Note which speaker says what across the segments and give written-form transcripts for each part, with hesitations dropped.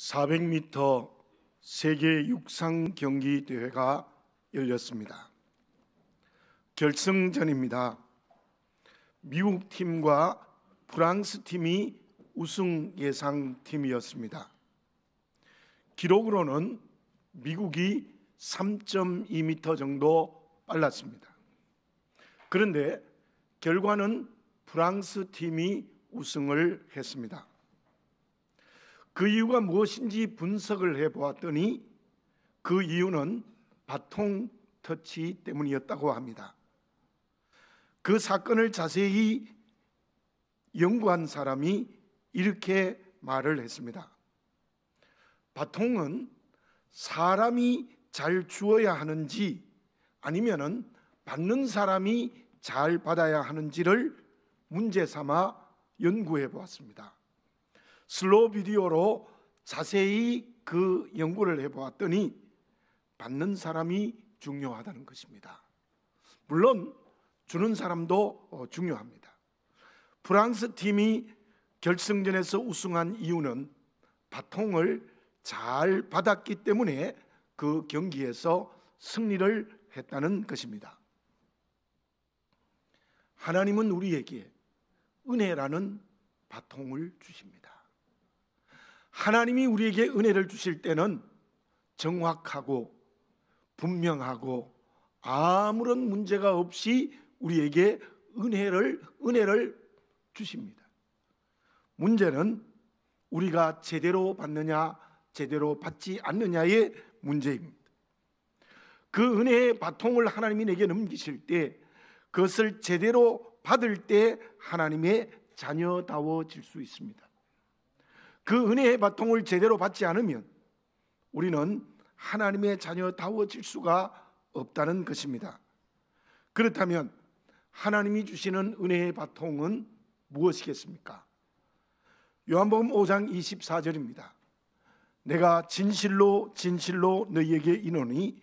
Speaker 1: 400m 세계 육상 경기 대회가 열렸습니다. 결승전입니다. 미국 팀과 프랑스 팀이 우승 예상 팀이었습니다. 기록으로는 미국이 3.2m 정도 빨랐습니다. 그런데 결과는 프랑스 팀이 우승을 했습니다. 그 이유가 무엇인지 분석을 해보았더니 그 이유는 바통 터치 때문이었다고 합니다. 그 사건을 자세히 연구한 사람이 이렇게 말을 했습니다. 바통은 사람이 잘 주어야 하는지 아니면은 받는 사람이 잘 받아야 하는지를 문제 삼아 연구해 보았습니다. 슬로우 비디오로 자세히 그 연구를 해보았더니 받는 사람이 중요하다는 것입니다. 물론 주는 사람도 중요합니다. 프랑스 팀이 결승전에서 우승한 이유는 바통을 잘 받았기 때문에 그 경기에서 승리를 했다는 것입니다. 하나님은 우리에게 은혜라는 바통을 주십니다. 하나님이 우리에게 은혜를 주실 때는 정확하고 분명하고 아무런 문제가 없이 우리에게 은혜를 주십니다. 문제는 우리가 제대로 받느냐 제대로 받지 않느냐의 문제입니다. 그 은혜의 바통을 하나님이 내게 넘기실 때 그것을 제대로 받을 때 하나님의 자녀다워질 수 있습니다. 그 은혜의 바통을 제대로 받지 않으면 우리는 하나님의 자녀다워질 수가 없다는 것입니다. 그렇다면 하나님이 주시는 은혜의 바통은 무엇이겠습니까? 요한복음 5장 24절입니다. 내가 진실로 진실로 너희에게 이르노니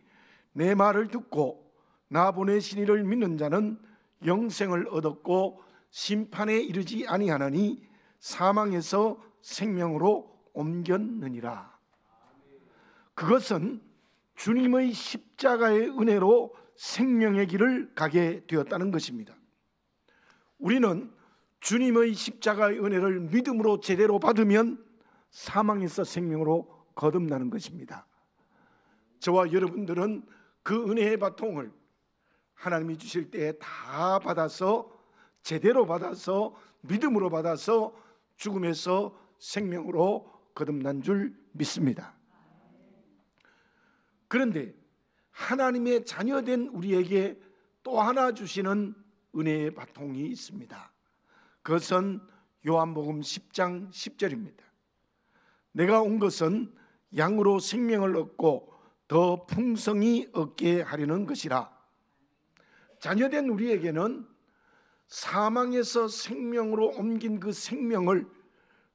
Speaker 1: 내 말을 듣고 나 보내신 이를 믿는 자는 영생을 얻었고 심판에 이르지 아니하나니 사망에서 생명으로 옮겼느니라. 그것은 주님의 십자가의 은혜로 생명의 길을 가게 되었다는 것입니다. 우리는 주님의 십자가의 은혜를 믿음으로 제대로 받으면 사망에서 생명으로 거듭나는 것입니다. 저와 여러분들은 그 은혜의 바통을 하나님이 주실 때 다 받아서 제대로 받아서 믿음으로 받아서 죽음에서 생명으로 거듭난 줄 믿습니다. 그런데 하나님의 자녀된 우리에게 또 하나 주시는 은혜의 바통이 있습니다. 그것은 요한복음 10장 10절입니다. 내가 온 것은 양으로 생명을 얻고 더 풍성히 얻게 하려는 것이라. 자녀된 우리에게는 사망에서 생명으로 옮긴 그 생명을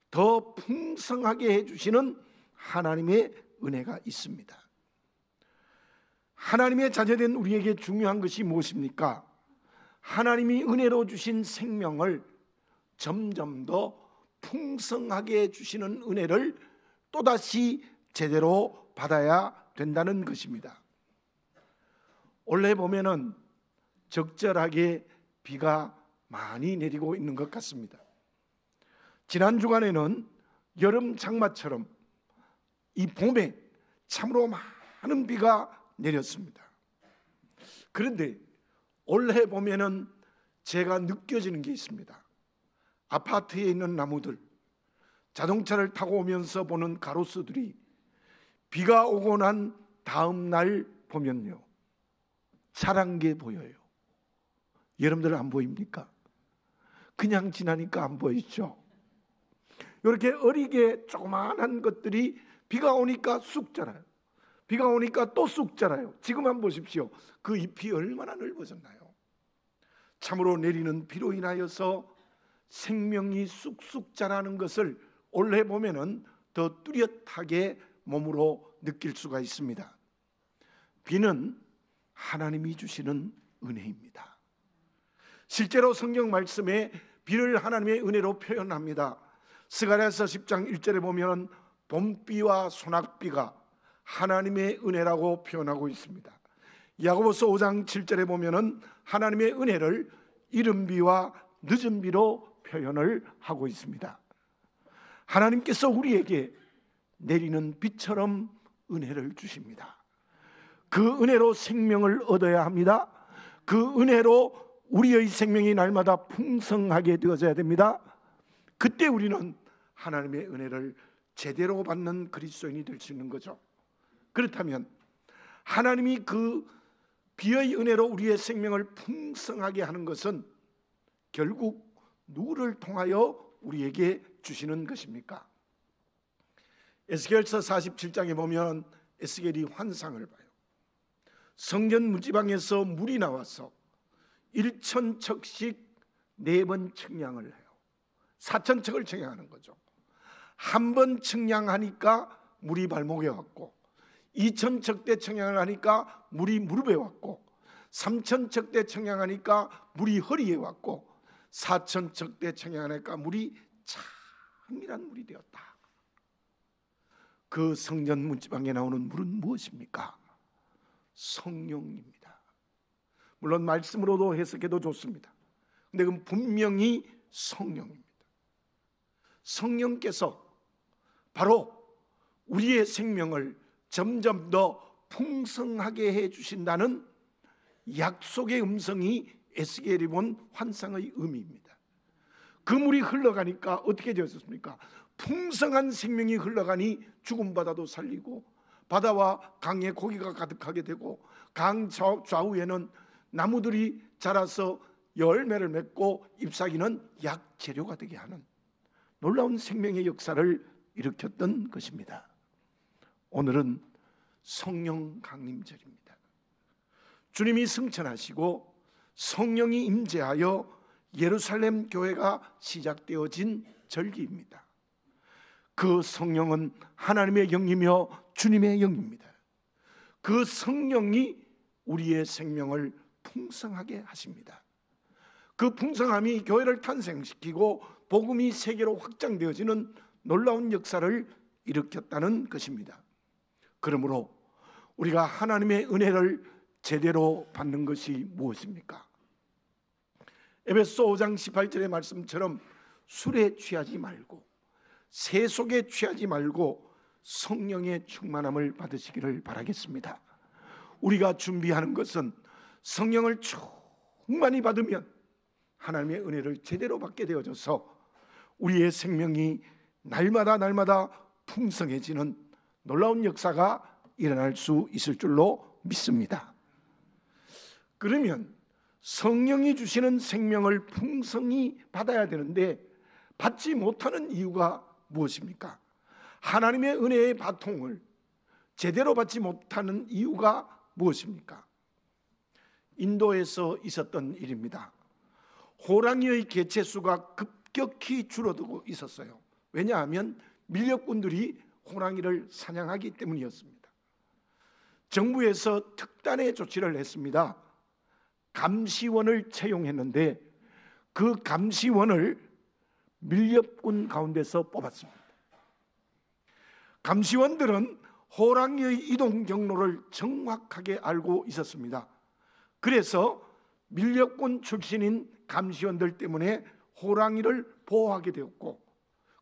Speaker 1: 더 풍성하게 해주시는 하나님의 은혜가 있습니다. 하나님의 자녀된 우리에게 중요한 것이 무엇입니까? 하나님이 은혜로 주신 생명을 점점 더 풍성하게 해주시는 은혜를 또다시 제대로 받아야 된다는 것입니다. 올해 보면은 적절하게 비가 많이 내리고 있는 것 같습니다. 지난 주간에는 여름 장마처럼 이 봄에 참으로 많은 비가 내렸습니다. 그런데 올해 보면은 제가 느껴지는 게 있습니다. 아파트에 있는 나무들, 자동차를 타고 오면서 보는 가로수들이 비가 오고 난 다음 날 보면요, 자란 게 보여요. 여러분들 안 보입니까? 그냥 지나니까 안 보이죠? 이렇게 어리게 조그마한 것들이 비가 오니까 쑥 자라요. 비가 오니까 또 쑥 자라요. 지금 한번 보십시오. 그 잎이 얼마나 넓어졌나요? 참으로 내리는 비로 인하여서 생명이 쑥쑥 자라는 것을 올해 보면은 더 뚜렷하게 몸으로 느낄 수가 있습니다. 비는 하나님이 주시는 은혜입니다. 실제로 성경 말씀에 비를 하나님의 은혜로 표현합니다. 스가랴서 10장 1절에 보면 봄비와 소낙비가 하나님의 은혜라고 표현하고 있습니다. 야고보서 5장 7절에 보면은 하나님의 은혜를 이른비와 늦은비로 표현을 하고 있습니다. 하나님께서 우리에게 내리는 비처럼 은혜를 주십니다. 그 은혜로 생명을 얻어야 합니다. 그 은혜로 우리의 생명이 날마다 풍성하게 되어져야 됩니다. 그때 우리는 하나님의 은혜를 제대로 받는 그리스도인이 될 수 있는 거죠. 그렇다면 하나님이 그 비의 은혜로 우리의 생명을 풍성하게 하는 것은 결국 누구를 통하여 우리에게 주시는 것입니까? 에스겔서 47장에 보면 에스겔이 환상을 봐요. 성전 문지방에서 물이 나와서 1,000척씩 4번 측량을 해요. 4,000척을 측량하는 거죠. 한 번 측량하니까 물이 발목에 왔고, 2,000척대 측량을 하니까 물이 무릎에 왔고, 3,000척대 측량하니까 물이 허리에 왔고, 4,000척대 측량하니까 물이 창이란 물이 되었다. 그 성전 문지방에 나오는 물은 무엇입니까? 성령입니다. 물론 말씀으로도 해석해도 좋습니다. 근데 그건 분명히 성령입니다. 성령께서 바로 우리의 생명을 점점 더 풍성하게 해주신다는 약속의 음성이 에스겔이 본 환상의 의미입니다. 그 물이 흘러가니까 어떻게 되었습니까? 풍성한 생명이 흘러가니 죽은 바다도 살리고, 바다와 강에 고기가 가득하게 되고, 강 좌우에는 나무들이 자라서 열매를 맺고 잎사귀는 약재료가 되게 하는 놀라운 생명의 역사를 일으켰던 것입니다. 오늘은 성령 강림절입니다. 주님이 승천하시고 성령이 임재하여 예루살렘 교회가 시작되어진 절기입니다. 그 성령은 하나님의 영이며 주님의 영입니다. 그 성령이 우리의 생명을 풍성하게 하십니다. 그 풍성함이 교회를 탄생시키고 복음이 세계로 확장되어지는 놀라운 역사를 일으켰다는 것입니다. 그러므로 우리가 하나님의 은혜를 제대로 받는 것이 무엇입니까? 에베소 5장 18절의 말씀처럼 술에 취하지 말고 세속에 취하지 말고 성령의 충만함을 받으시기를 바라겠습니다. 우리가 준비하는 것은 성령을 충만히 받으면 하나님의 은혜를 제대로 받게 되어져서 우리의 생명이 날마다 풍성해지는 놀라운 역사가 일어날 수 있을 줄로 믿습니다. 그러면 성령이 주시는 생명을 풍성히 받아야 되는데 받지 못하는 이유가 무엇입니까? 하나님의 은혜의 바통을 제대로 받지 못하는 이유가 무엇입니까? 인도에서 있었던 일입니다. 호랑이의 개체수가 급격히 줄어들고 있었어요. 왜냐하면 밀렵꾼들이 호랑이를 사냥하기 때문이었습니다. 정부에서 특단의 조치를 했습니다. 감시원을 채용했는데 그 감시원을 밀렵꾼 가운데서 뽑았습니다. 감시원들은 호랑이의 이동 경로를 정확하게 알고 있었습니다. 그래서 밀렵꾼 출신인 감시원들 때문에 호랑이를 보호하게 되었고,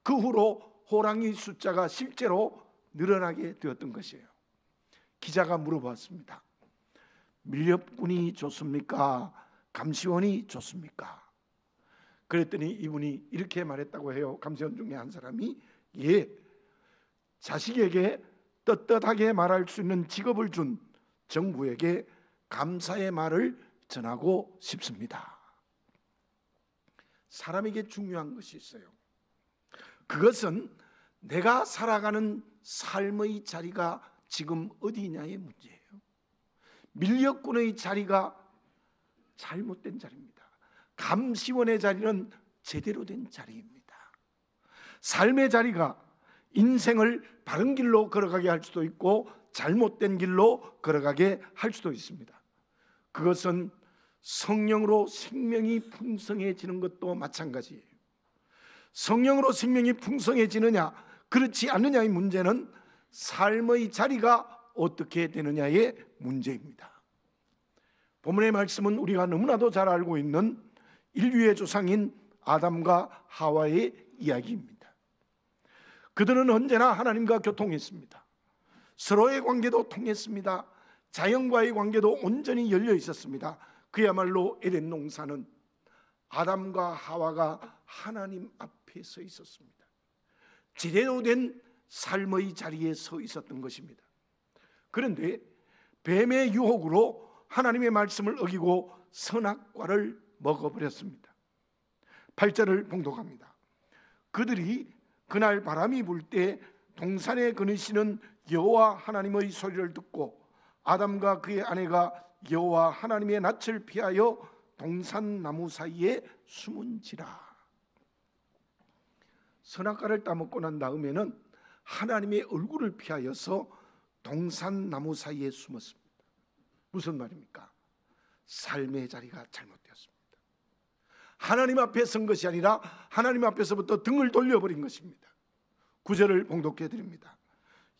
Speaker 1: 그 후로 호랑이 숫자가 실제로 늘어나게 되었던 것이에요. 기자가 물어봤습니다. 밀렵꾼이 좋습니까? 감시원이 좋습니까? 그랬더니 이분이 이렇게 말했다고 해요. 감시원 중에 한 사람이, 예, 자식에게 떳떳하게 말할 수 있는 직업을 준 정부에게 감사의 말을 전하고 싶습니다. 사람에게 중요한 것이 있어요. 그것은 내가 살아가는 삶의 자리가 지금 어디냐의 문제예요. 밀렵꾼의 자리가 잘못된 자리입니다. 감시원의 자리는 제대로 된 자리입니다. 삶의 자리가 인생을 바른 길로 걸어가게 할 수도 있고 잘못된 길로 걸어가게 할 수도 있습니다. 그것은 성령으로 생명이 풍성해지는 것도 마찬가지예요. 성령으로 생명이 풍성해지느냐, 그렇지 않느냐의 문제는 삶의 자리가 어떻게 되느냐의 문제입니다. 본문의 말씀은 우리가 너무나도 잘 알고 있는 인류의 조상인 아담과 하와의 이야기입니다. 그들은 언제나 하나님과 교통했습니다. 서로의 관계도 통했습니다. 자연과의 관계도 온전히 열려 있었습니다. 그야말로 에덴 농사는 아담과 하와가 하나님 앞에 서 있었습니다. 제대로 된 삶의 자리에 서 있었던 것입니다. 그런데 뱀의 유혹으로 하나님의 말씀을 어기고 선악과를 먹어버렸습니다. 8절을 봉독합니다. 그들이 그날 바람이 불 때 동산에 거느시는 여호와 하나님의 소리를 듣고 아담과 그의 아내가 여호와 하나님의 낯을 피하여 동산 나무 사이에 숨은지라. 선악과를 따먹고 난 다음에는 하나님의 얼굴을 피하여서 동산 나무 사이에 숨었습니다. 무슨 말입니까? 삶의 자리가 잘못되었습니다. 하나님 앞에 선 것이 아니라 하나님 앞에서부터 등을 돌려버린 것입니다. 9절을 봉독해 드립니다.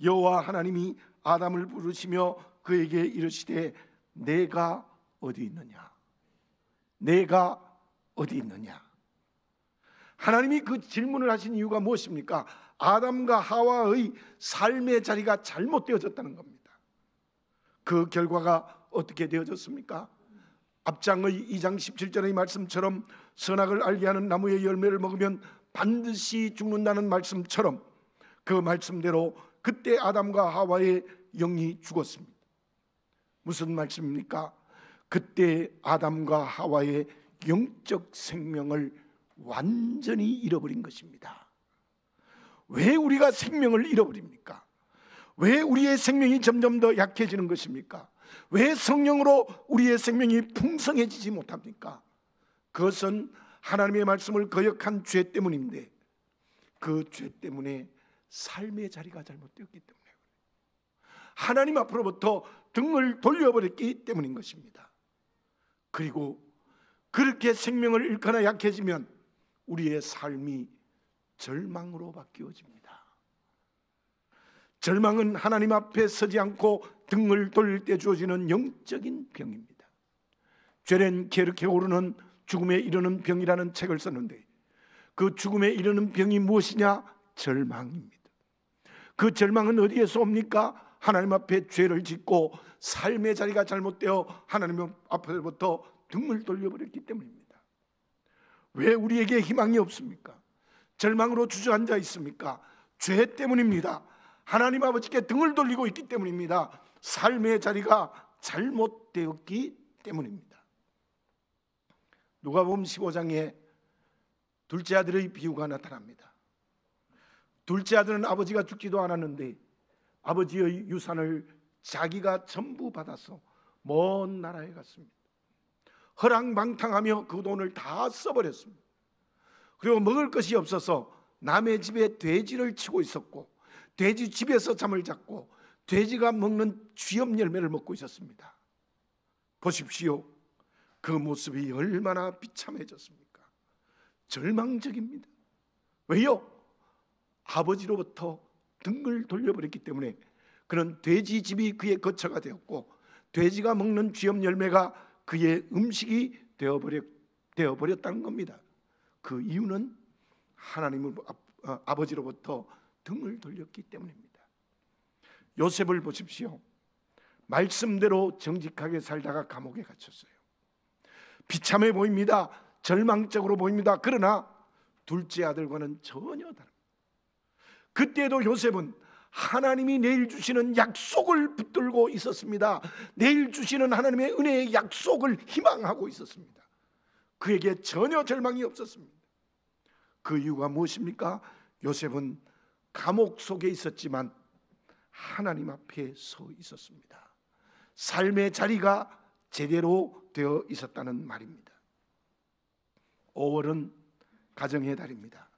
Speaker 1: 여호와 하나님이 아담을 부르시며 그에게 이르시되 내가 어디 있느냐? 내가 어디 있느냐? 하나님이 그 질문을 하신 이유가 무엇입니까? 아담과 하와의 삶의 자리가 잘못되어졌다는 겁니다. 그 결과가 어떻게 되어졌습니까? 앞장의 2장 17절의 말씀처럼 선악을 알게 하는 나무의 열매를 먹으면 반드시 죽는다는 말씀처럼 그 말씀대로 그때 아담과 하와의 영이 죽었습니다. 무슨 말씀입니까? 그때 아담과 하와의 영적 생명을 완전히 잃어버린 것입니다. 왜 우리가 생명을 잃어버립니까? 왜 우리의 생명이 점점 더 약해지는 것입니까? 왜 성령으로 우리의 생명이 풍성해지지 못합니까? 그것은 하나님의 말씀을 거역한 죄 때문인데 그 죄 때문에 삶의 자리가 잘못되었기 때문에 하나님 앞으로부터 등을 돌려버렸기 때문인 것입니다. 그리고 그렇게 생명을 잃거나 약해지면 우리의 삶이 절망으로 바뀌어집니다. 절망은 하나님 앞에 서지 않고 등을 돌릴 때 주어지는 영적인 병입니다. 죄렌 게르케고르는 죽음에 이르는 병이라는 책을 썼는데 그 죽음에 이르는 병이 무엇이냐? 절망입니다. 그 절망은 어디에서 옵니까? 하나님 앞에 죄를 짓고 삶의 자리가 잘못되어 하나님 앞에부터 등을 돌려버렸기 때문입니다. 왜 우리에게 희망이 없습니까? 절망으로 주저앉아 있습니까? 죄 때문입니다. 하나님 아버지께 등을 돌리고 있기 때문입니다. 삶의 자리가 잘못되었기 때문입니다. 누가복음 15장에 둘째 아들의 비유가 나타납니다. 둘째 아들은 아버지가 죽지도 않았는데 아버지의 유산을 자기가 전부 받아서 먼 나라에 갔습니다. 허랑방탕하며 그 돈을 다 써버렸습니다. 그리고 먹을 것이 없어서 남의 집에 돼지를 치고 있었고 돼지 집에서 잠을 잤고 돼지가 먹는 쥐염 열매를 먹고 있었습니다. 보십시오. 그 모습이 얼마나 비참해졌습니까? 절망적입니다. 왜요? 아버지로부터 등을 돌려버렸기 때문에 그는 돼지 집이 그의 거처가 되었고 돼지가 먹는 쥐염 열매가 그의 음식이 되어버렸다는 겁니다. 그 이유는 하나님을 아버지로부터 등을 돌렸기 때문입니다. 요셉을 보십시오. 말씀대로 정직하게 살다가 감옥에 갇혔어요. 비참해 보입니다. 절망적으로 보입니다. 그러나 둘째 아들과는 전혀 다릅니다. 그때도 요셉은 하나님이 내일 주시는 약속을 붙들고 있었습니다. 내일 주시는 하나님의 은혜의 약속을 희망하고 있었습니다. 그에게 전혀 절망이 없었습니다. 그 이유가 무엇입니까? 요셉은 감옥 속에 있었지만 하나님 앞에 서 있었습니다. 삶의 자리가 제대로 되어 있었다는 말입니다. 5월은 가정의 달입니다.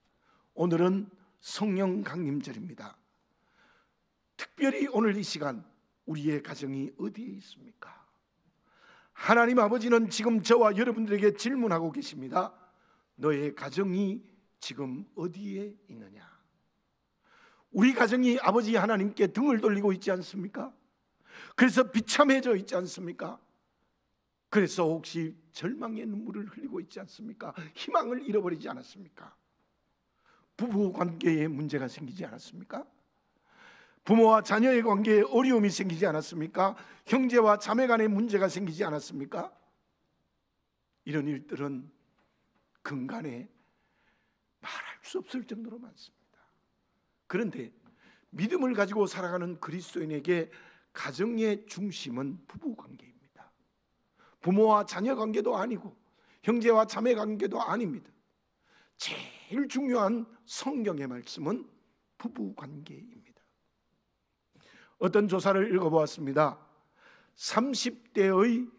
Speaker 1: 오늘은 성령 강림절입니다. 특별히 오늘 이 시간 우리의 가정이 어디에 있습니까? 하나님 아버지는 지금 저와 여러분들에게 질문하고 계십니다. 너의 가정이 지금 어디에 있느냐? 우리 가정이 아버지 하나님께 등을 돌리고 있지 않습니까? 그래서 비참해져 있지 않습니까? 그래서 혹시 절망의 눈물을 흘리고 있지 않습니까? 희망을 잃어버리지 않았습니까? 부부 관계에 문제가 생기지 않았습니까? 부모와 자녀의 관계에 어려움이 생기지 않았습니까? 형제와 자매 간에 문제가 생기지 않았습니까? 이런 일들은 근간에 말할 수 없을 정도로 많습니다. 그런데 믿음을 가지고 살아가는 그리스도인에게 가정의 중심은 부부 관계입니다. 부모와 자녀 관계도 아니고 형제와 자매 관계도 아닙니다. 제일 중요한 성경의 말씀은 부부 관계입니다. 어떤 조사를 읽어보았습니다. 30대의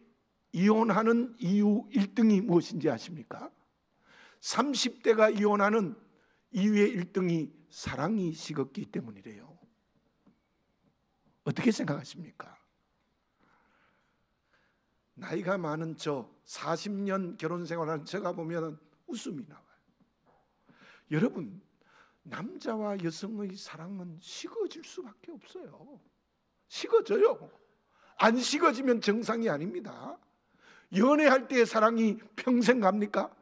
Speaker 1: 이혼하는 이유 1등이 무엇인지 아십니까? 30대가 이혼하는 이유의 1등이 사랑이 식었기 때문이래요. 어떻게 생각하십니까? 나이가 많은 저 40년 결혼 생활하는 제가 보면 웃음이 나와요. 여러분, 남자와 여성의 사랑은 식어질 수밖에 없어요. 식어져요. 안 식어지면 정상이 아닙니다. 연애할 때의 사랑이 평생 갑니까?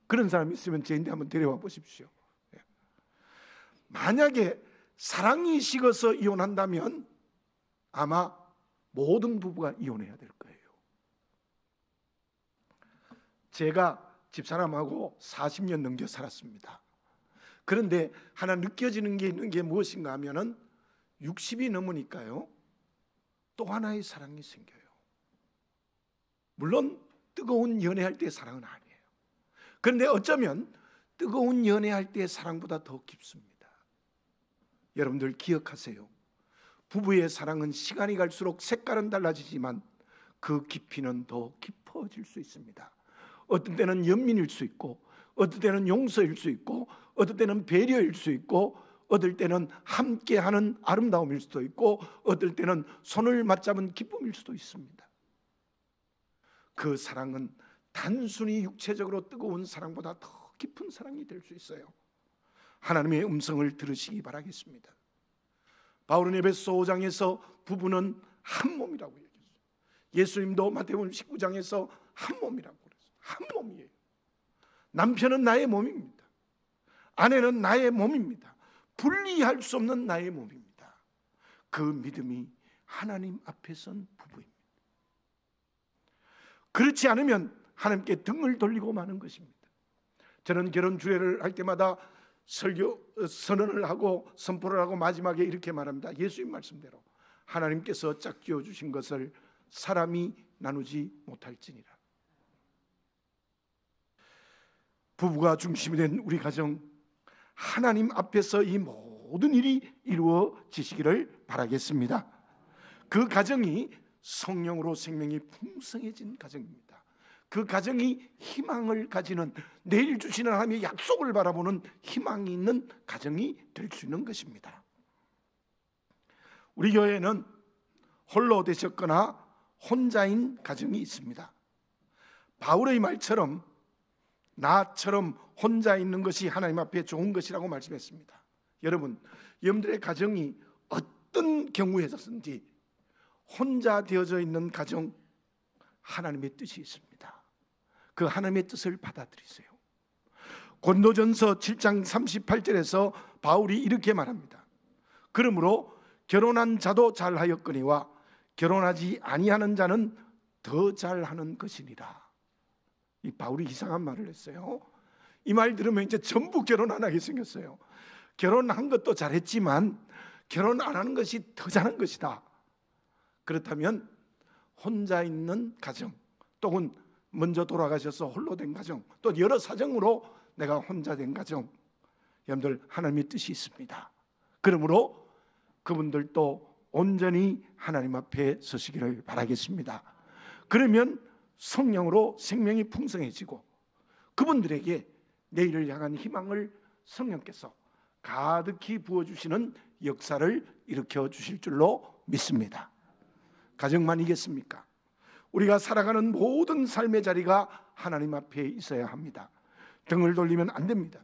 Speaker 1: 그런 사람 있으면 저한테 한번 데려와 보십시오. 만약에 사랑이 식어서 이혼한다면 아마 모든 부부가 이혼해야 될 거예요. 제가 집사람하고 40년 넘겨 살았습니다. 그런데 하나 느껴지는 게 있는 게 무엇인가 하면은 60이 넘으니까요, 또 하나의 사랑이 생겨요. 물론 뜨거운 연애할 때의 사랑은 아니에요. 그런데 어쩌면 뜨거운 연애할 때의 사랑보다 더 깊습니다. 여러분들 기억하세요. 부부의 사랑은 시간이 갈수록 색깔은 달라지지만 그 깊이는 더 깊어질 수 있습니다. 어떤 때는 연민일 수 있고, 어떤 때는 용서일 수 있고, 어떤 때는 배려일 수 있고, 어떨 때는 함께하는 아름다움일 수도 있고, 어떨 때는 손을 맞잡은 기쁨일 수도 있습니다. 그 사랑은 단순히 육체적으로 뜨거운 사랑보다 더 깊은 사랑이 될 수 있어요. 하나님의 음성을 들으시기 바라겠습니다. 바울은 에베소 5장에서 부부는 한 몸이라고 얘기했어요. 예수님도 마태복음 19장에서 한 몸이라고 그랬어요. 한 몸이에요. 남편은 나의 몸입니다. 아내는 나의 몸입니다. 분리할 수 없는 나의 몸입니다. 그 믿음이 하나님 앞에 선 부부입니다. 그렇지 않으면 하나님께 등을 돌리고 마는 것입니다. 저는 결혼 주례를 할 때마다 선언을 하고 선포를 하고 마지막에 이렇게 말합니다. 예수님 말씀대로 하나님께서 짝지어 주신 것을 사람이 나누지 못할지니라. 부부가 중심이 된 우리 가정, 하나님 앞에서 이 모든 일이 이루어지시기를 바라겠습니다. 그 가정이 성령으로 생명이 풍성해진 가정입니다. 그 가정이 희망을 가지는, 내일 주시는 하나님의 약속을 바라보는 희망이 있는 가정이 될 수 있는 것입니다. 우리 교회는 홀로 되셨거나 혼자인 가정이 있습니다. 바울의 말처럼 나처럼 혼자 있는 것이 하나님 앞에 좋은 것이라고 말씀했습니다. 여러분, 여러분들의 가정이 어떤 경우에서든지 혼자 되어져 있는 가정, 하나님의 뜻이 있습니다. 그 하나님의 뜻을 받아들이세요. 고린도전서 7장 38절에서 바울이 이렇게 말합니다. 그러므로 결혼한 자도 잘하였거니와 결혼하지 아니하는 자는 더 잘하는 것이니라. 이 바울이 이상한 말을 했어요. 이 말 들으면 이제 전부 결혼 안 하게 생겼어요. 결혼한 것도 잘했지만 결혼 안 하는 것이 더 잘한 것이다. 그렇다면 혼자 있는 가정, 또는 먼저 돌아가셔서 홀로 된 가정, 또 여러 사정으로 내가 혼자 된 가정, 여러분들 하나님의 뜻이 있습니다. 그러므로 그분들도 온전히 하나님 앞에 서시기를 바라겠습니다. 그러면 성령으로 생명이 풍성해지고 그분들에게 내일을 향한 희망을 성령께서 가득히 부어주시는 역사를 일으켜 주실 줄로 믿습니다. 가정만이겠습니까? 우리가 살아가는 모든 삶의 자리가 하나님 앞에 있어야 합니다. 등을 돌리면 안 됩니다.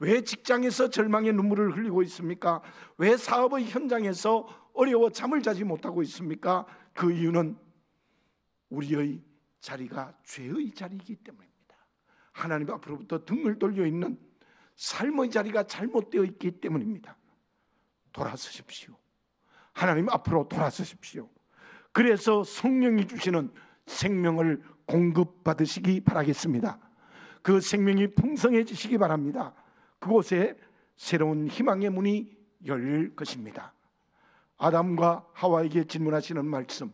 Speaker 1: 왜 직장에서 절망의 눈물을 흘리고 있습니까? 왜 사업의 현장에서 어려워 잠을 자지 못하고 있습니까? 그 이유는 우리의 자리가 죄의 자리이기 때문입니다. 하나님 앞으로부터 등을 돌려 있는 삶의 자리가 잘못되어 있기 때문입니다. 돌아서십시오. 하나님 앞으로 돌아서십시오. 그래서 성령이 주시는 생명을 공급받으시기 바라겠습니다. 그 생명이 풍성해지시기 바랍니다. 그곳에 새로운 희망의 문이 열릴 것입니다. 아담과 하와에게 질문하시는 말씀,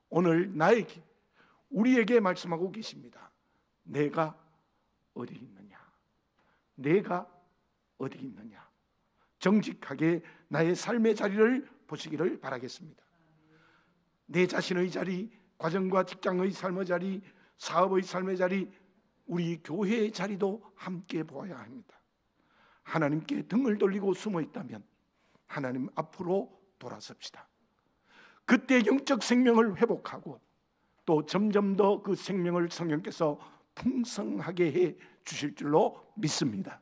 Speaker 1: 오늘 나에게, 우리에게 말씀하고 계십니다. 내가 어디 있느냐? 내가 어디 있느냐? 정직하게 나의 삶의 자리를 보시기를 바라겠습니다. 내 자신의 자리, 가정과 직장의 삶의 자리, 사업의 삶의 자리, 우리 교회의 자리도 함께 보아야 합니다. 하나님께 등을 돌리고 숨어 있다면 하나님 앞으로 돌아섭시다. 그때 영적 생명을 회복하고 또 점점 더 그 생명을 성령께서 풍성하게 해 주실 줄로 믿습니다.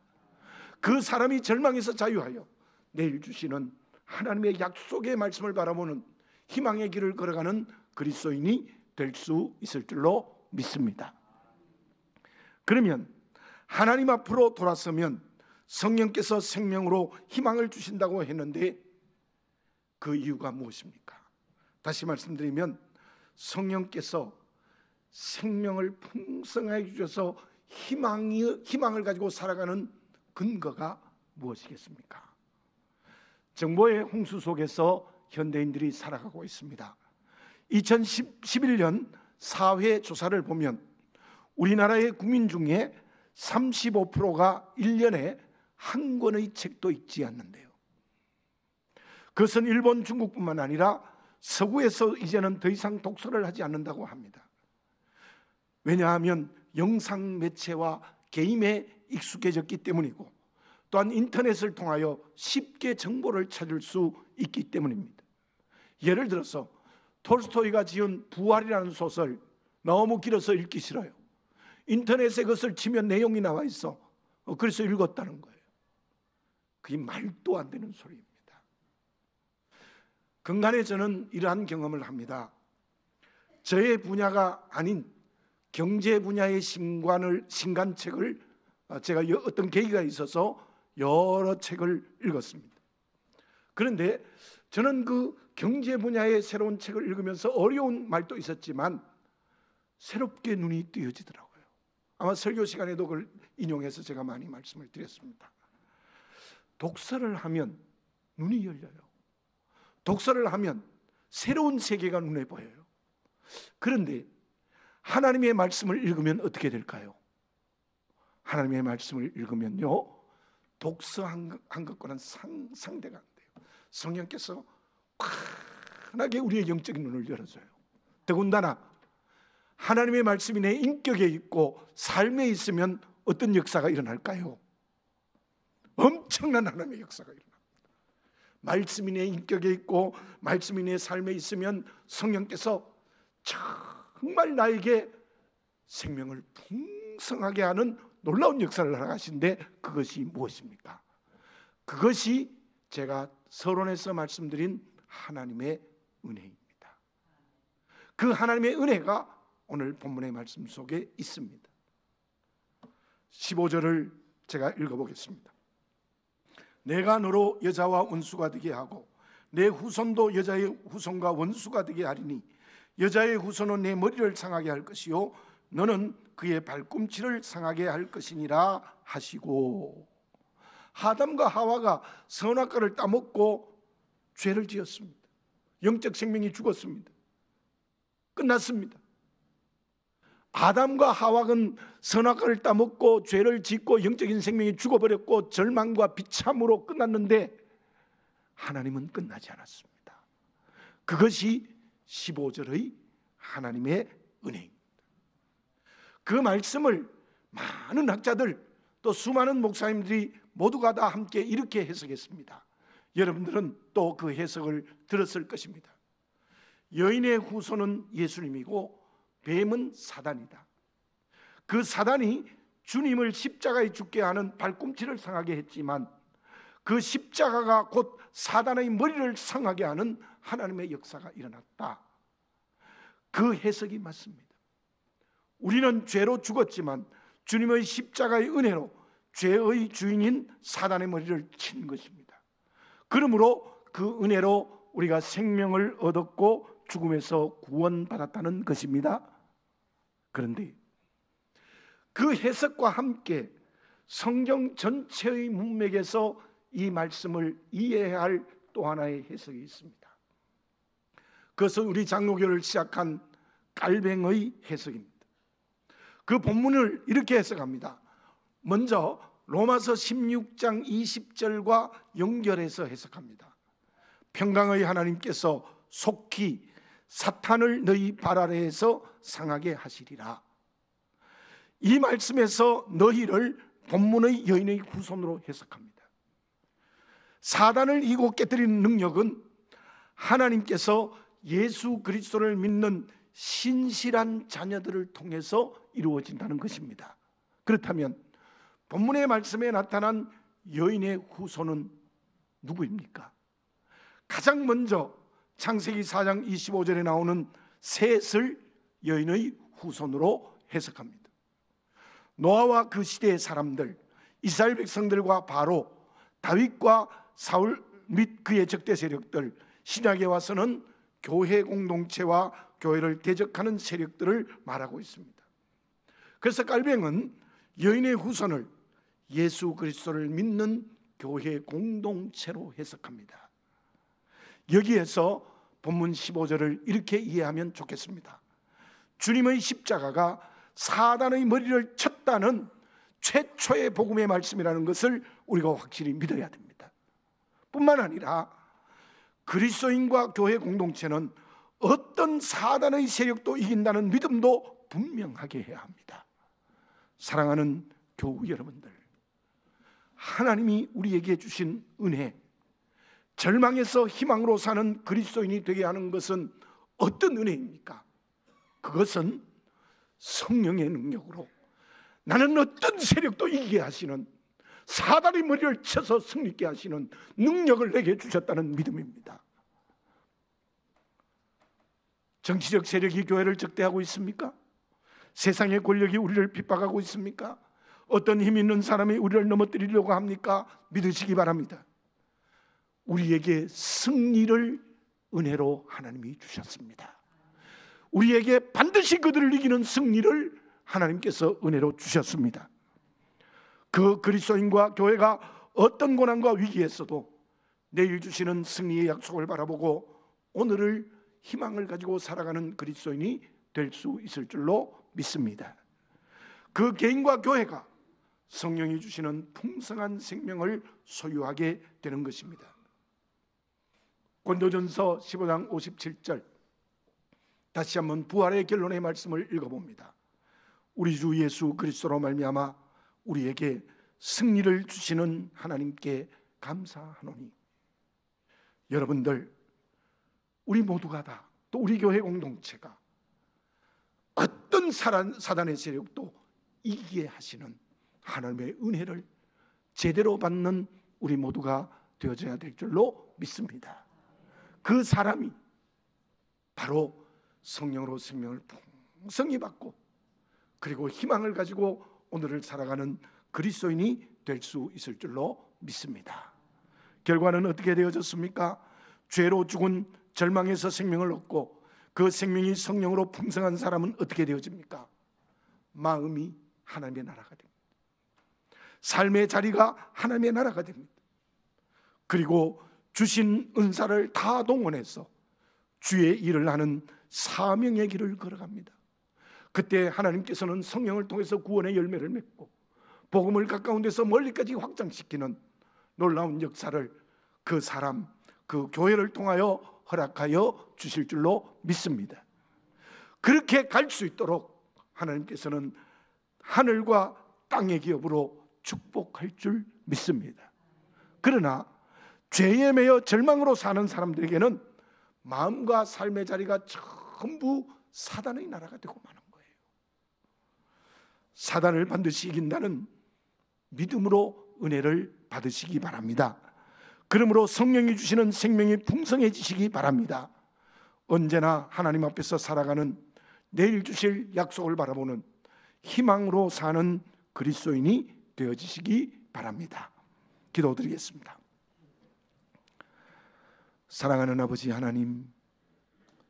Speaker 1: 그 사람이 절망에서 자유하여 내일 주시는 하나님의 약속의 말씀을 바라보는 희망의 길을 걸어가는 그리스도인이 될 수 있을 줄로 믿습니다. 그러면 하나님 앞으로 돌아서면 성령께서 생명으로 희망을 주신다고 했는데 그 이유가 무엇입니까? 다시 말씀드리면 성령께서 생명을 풍성하게 주셔서 희망을 가지고 살아가는 근거가 무엇이겠습니까? 정보의 홍수 속에서 현대인들이 살아가고 있습니다. 2011년 사회 조사를 보면 우리나라의 국민 중에 35%가 1년에 한 권의 책도 읽지 않는데요. 그것은 일본, 중국뿐만 아니라 서구에서 이제는 더 이상 독서를 하지 않는다고 합니다. 왜냐하면 영상 매체와 게임에 익숙해졌기 때문이고 또한 인터넷을 통하여 쉽게 정보를 찾을 수 있기 때문입니다. 예를 들어서 톨스토이가 지은 부활이라는 소설, 너무 길어서 읽기 싫어요. 인터넷에 그것을 치면 내용이 나와 있어. 그래서 읽었다는 거예요. 그게 말도 안 되는 소리입니다. 근간에 저는 이러한 경험을 합니다. 저의 분야가 아닌 경제 분야의 신간책을 제가 어떤 계기가 있어서 여러 책을 읽었습니다. 그런데 저는 그 경제 분야의 새로운 책을 읽으면서 어려운 말도 있었지만 새롭게 눈이 뜨여지더라고요. 아마 설교 시간에도 그걸 인용해서 제가 많이 말씀을 드렸습니다. 독서를 하면 눈이 열려요. 독서를 하면 새로운 세계가 눈에 보여요. 그런데 하나님의 말씀을 읽으면 어떻게 될까요? 하나님의 말씀을 읽으면요, 독서한 것과는 상대가 안 돼요. 성령께서 환하게 우리의 영적인 눈을 열어줘요. 더군다나 하나님의 말씀이 내 인격에 있고 삶에 있으면 어떤 역사가 일어날까요? 엄청난 하나님의 역사가 일어납니다. 말씀이 내 인격에 있고 말씀이 내 삶에 있으면 성령께서 정말 나에게 생명을 풍성하게 하는 놀라운 역사를 나가신데 그것이 무엇입니까? 그것이 제가 서론에서 말씀드린 하나님의 은혜입니다. 그 하나님의 은혜가 오늘 본문의 말씀 속에 있습니다. 15절을 제가 읽어보겠습니다. 내가 너로 여자와 원수가 되게 하고 내 후손도 여자의 후손과 원수가 되게 하리니 여자의 후손은 내 머리를 상하게 할 것이요 너는 그의 발꿈치를 상하게 할 것이니라 하시고, 아담과 하와가 선악과를 따먹고 죄를 지었습니다. 영적 생명이 죽었습니다. 끝났습니다. 아담과 하와는 선악과를 따먹고 죄를 짓고 영적인 생명이 죽어버렸고 절망과 비참으로 끝났는데 하나님은 끝나지 않았습니다. 그것이 15절의 하나님의 은혜입니다. 그 말씀을 많은 학자들 또 수많은 목사님들이 모두가 다 함께 이렇게 해석했습니다. 여러분들은 또 그 해석을 들었을 것입니다. 여인의 후손은 예수님이고 뱀은 사단이다. 그 사단이 주님을 십자가에 죽게 하는 발꿈치를 상하게 했지만 그 십자가가 곧 사단의 머리를 상하게 하는 하나님의 역사가 일어났다. 그 해석이 맞습니다. 우리는 죄로 죽었지만 주님의 십자가의 은혜로 죄의 주인인 사단의 머리를 친 것입니다. 그러므로 그 은혜로 우리가 생명을 얻었고 죽음에서 구원받았다는 것입니다. 그런데 그 해석과 함께 성경 전체의 문맥에서 이 말씀을 이해해야 할 또 하나의 해석이 있습니다. 그것은 우리 장로교를 시작한 깔뱅의 해석입니다. 그 본문을 이렇게 해석합니다. 먼저 로마서 16장 20절과 연결해서 해석합니다. 평강의 하나님께서 속히 사탄을 너희 발 아래에서 상하게 하시리라. 이 말씀에서 너희를 본문의 여인의 후손으로 해석합니다. 사단을 이고 깨뜨리는 능력은 하나님께서 예수 그리스도를 믿는 신실한 자녀들을 통해서 이루어진다는 것입니다. 그렇다면 본문의 말씀에 나타난 여인의 후손은 누구입니까? 가장 먼저 창세기 4장 25절에 나오는 셋을 여인의 후손으로 해석합니다. 노아와 그 시대의 사람들, 이스라엘 백성들과 바로, 다윗과 사울 및 그의 적대 세력들, 신약에 와서는 교회 공동체와 교회를 대적하는 세력들을 말하고 있습니다. 그래서 깔뱅은 여인의 후손을 예수 그리스도를 믿는 교회 공동체로 해석합니다. 여기에서 본문 15절을 이렇게 이해하면 좋겠습니다. 주님의 십자가가 사단의 머리를 쳤다는 최초의 복음의 말씀이라는 것을 우리가 확실히 믿어야 됩니다. 뿐만 아니라 그리스도인과 교회 공동체는 어떤 사단의 세력도 이긴다는 믿음도 분명하게 해야 합니다. 사랑하는 교우 여러분들, 하나님이 우리에게 주신 은혜, 절망에서 희망으로 사는 그리스도인이 되게 하는 것은 어떤 은혜입니까? 그것은 성령의 능력으로 나는 어떤 세력도 이기게 하시는, 사단의 머리를 쳐서 승리케 하시는 능력을 내게 주셨다는 믿음입니다. 정치적 세력이 교회를 적대하고 있습니까? 세상의 권력이 우리를 핍박하고 있습니까? 어떤 힘 있는 사람이 우리를 넘어뜨리려고 합니까? 믿으시기 바랍니다. 우리에게 승리를 은혜로 하나님이 주셨습니다. 우리에게 반드시 그들을 이기는 승리를 하나님께서 은혜로 주셨습니다. 그 그리스도인과 교회가 어떤 고난과 위기에서도 내일 주시는 승리의 약속을 바라보고 오늘을 희망을 가지고 살아가는 그리스도인이 될 수 있을 줄로 믿습니다. 그 개인과 교회가 성령이 주시는 풍성한 생명을 소유하게 되는 것입니다. 고린도전서 15장 57절, 다시 한번 부활의 결론의 말씀을 읽어봅니다. 우리 주 예수 그리스도로 말미암아 우리에게 승리를 주시는 하나님께 감사하노니. 여러분들, 우리 모두가 다, 또 우리 교회 공동체가 어떤 사단의 세력도 이기게 하시는 하나님의 은혜를 제대로 받는 우리 모두가 되어져야 될 줄로 믿습니다. 그 사람이 바로 성령으로 생명을 풍성히 받고 그리고 희망을 가지고 오늘을 살아가는 그리스도인이 될 수 있을 줄로 믿습니다. 결과는 어떻게 되어졌습니까? 죄로 죽은 절망에서 생명을 얻고 그 생명이 성령으로 풍성한 사람은 어떻게 되어집니까? 마음이 하나님의 나라가 됩니다. 삶의 자리가 하나님의 나라가 됩니다. 그리고 주신 은사를 다 동원해서 주의 일을 하는 사명의 길을 걸어갑니다. 그때 하나님께서는 성령을 통해서 구원의 열매를 맺고 복음을 가까운 데서 멀리까지 확장시키는 놀라운 역사를 그 사람, 그 교회를 통하여 허락하여 주실 줄로 믿습니다. 그렇게 갈 수 있도록 하나님께서는 하늘과 땅의 기업으로 축복할 줄 믿습니다. 그러나 죄에 매여 절망으로 사는 사람들에게는 마음과 삶의 자리가 전부 사단의 나라가 되고 마는 거예요. 사단을 반드시 이긴다는 믿음으로 은혜를 받으시기 바랍니다. 그러므로 성령이 주시는 생명이 풍성해지시기 바랍니다. 언제나 하나님 앞에서 살아가는, 내일 주실 약속을 바라보는 희망으로 사는 그리스도인이 되어지시기 바랍니다. 기도드리겠습니다. 사랑하는 아버지 하나님,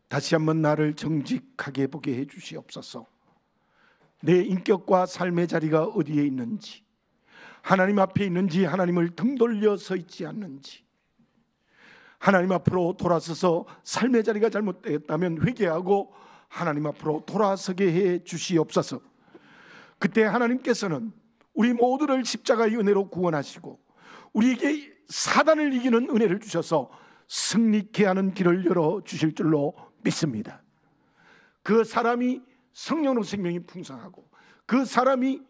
Speaker 1: 다시 한번 나를 정직하게 보게 해 주시옵소서. 내 인격과 삶의 자리가 어디에 있는지, 하나님 앞에 있는지, 하나님을 등 돌려 서 있지 않는지, 하나님 앞으로 돌아서서 삶의 자리가 잘못되었다면 회개하고 하나님 앞으로 돌아서게 해 주시옵소서. 그때 하나님께서는 우리 모두를 십자가의 은혜로 구원하시고 우리에게 사단을 이기는 은혜를 주셔서 승리케 하는 길을 열어 주실 줄로 믿습니다. 그 사람이 성령으로 생명이 풍성하고, 그 사람이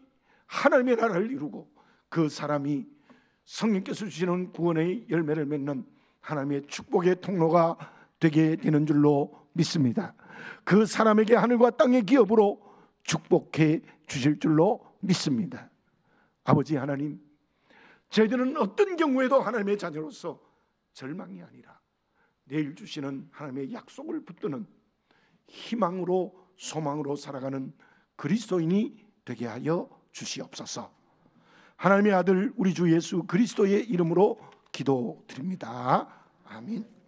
Speaker 1: 하나님의 나라를 이루고, 그 사람이 성령께서 주시는 구원의 열매를 맺는 하나님의 축복의 통로가 되게 되는 줄로 믿습니다. 그 사람에게 하늘과 땅의 기업으로 축복해 주실 줄로 믿습니다. 아버지 하나님, 저희들은 어떤 경우에도 하나님의 자녀로서 절망이 아니라 내일 주시는 하나님의 약속을 붙드는 희망으로, 소망으로 살아가는 그리스도인이 되게 하여 주시옵소서. 하나님의 아들 우리 주 예수 그리스도의 이름으로 기도드립니다. 아멘.